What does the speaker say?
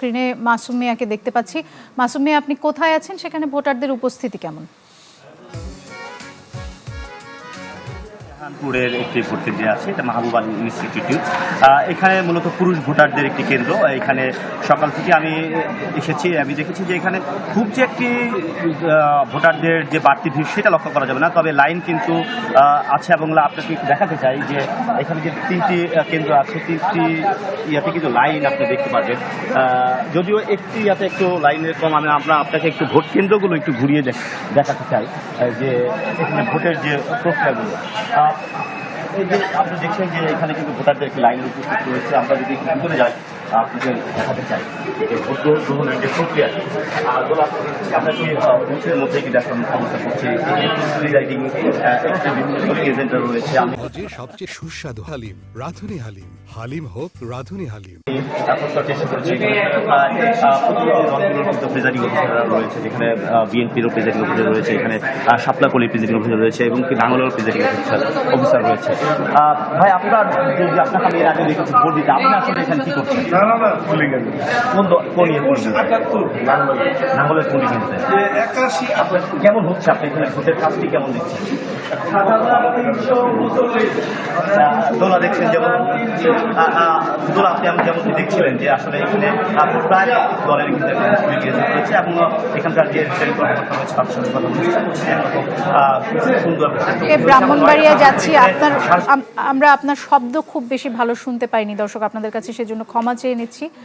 স্ক্রিনে মাসুম মিয়াকে দেখতে পাচ্ছি। মাসুম মিয়া, আপনি কোথায় আছেন? সেখানে ভোটারদের উপস্থিতি কেমন? পুরের একটি ভোট কেন্দ্রে আছে, এটা মাহবুব আলী ইনস্টিটিউট। এখানে মূলত পুরুষ ভোটারদের একটি কেন্দ্র। এখানে সকাল থেকে আমি এসেছি, আমি দেখেছি যে এখানে খুব যে একটি ভোটারদের যে বাড়তি ভিড় সেটা লক্ষ্য করা যাবে না, তবে লাইন কিন্তু আছে। এবং আপনাকে একটু দেখাতে চাই যে এখানে যে তিনটি কেন্দ্র আছে, তিনটি ইয়াতে কিন্তু লাইন আপনি দেখতে পাবেন। যদিও একটি ইয়াতে একটু লাইনের কম, আমরা আপনাকে একটু ভোট কেন্দ্রগুলো একটু ঘুরিয়ে দেখাতে চাই যে এখানে ভোটের যে প্রক্রিয়াগুলো। এই যে আপনি দেখছেন যে এখানে কিন্তু ভোটারদের একটি লাইনের উপস্থিত রয়েছে। আমরা যদি একটু ভিতরে যাই আপনাকে দেখাতে চাই যে ভোট গ্রহণের যে প্রক্রিয়া, আমরা কি বুথের মধ্যে কি দেখার অবস্থা করছি। প্রিজাইডিং একটি বিভিন্ন এজেন্টরা রয়েছে। সবচেয়ে সুস্বাদু হালিম, রাঁধুনি হালিম। হালিম হোক রাঁধুনি হালিম। প্রিজাইডিং অফিসাররা রয়েছে, যেখানে বিএনপিরও প্রিজাইডিং অফিসার রয়েছে, এখানে শাপলাকলির প্রিজাইডিং অফিসার রয়েছে এবং কি নাঙ্গলের প্রিজাইডিং অফিসার রয়েছে। ভাই, আপনার যদি আপনাকে আমি এর আগে দেখেছি ভোট দিতে, আপনি আসলে এখানে কি করছেন? নাঙ্গলের পুলিং আপনার কেমন হচ্ছে? আপনি এখানে ভোটের কাজটি কেমন দেখছেন? দোলা দেখছেন, যেমন দোলা আপনি যেমনটি দেখছিলেন যে আসলে এখানে প্রায় দলের কিন্তু রয়েছে এবং এখানকার যে সুন্দর। ব্রাহ্মণবাড়িয়া যাচ্ছি, আমরা আপনার শব্দ খুব বেশি ভালো শুনতে পাইনি দর্শক আপনাদের কাছে, সেজন্য ক্ষমা চেয়ে নিচ্ছি।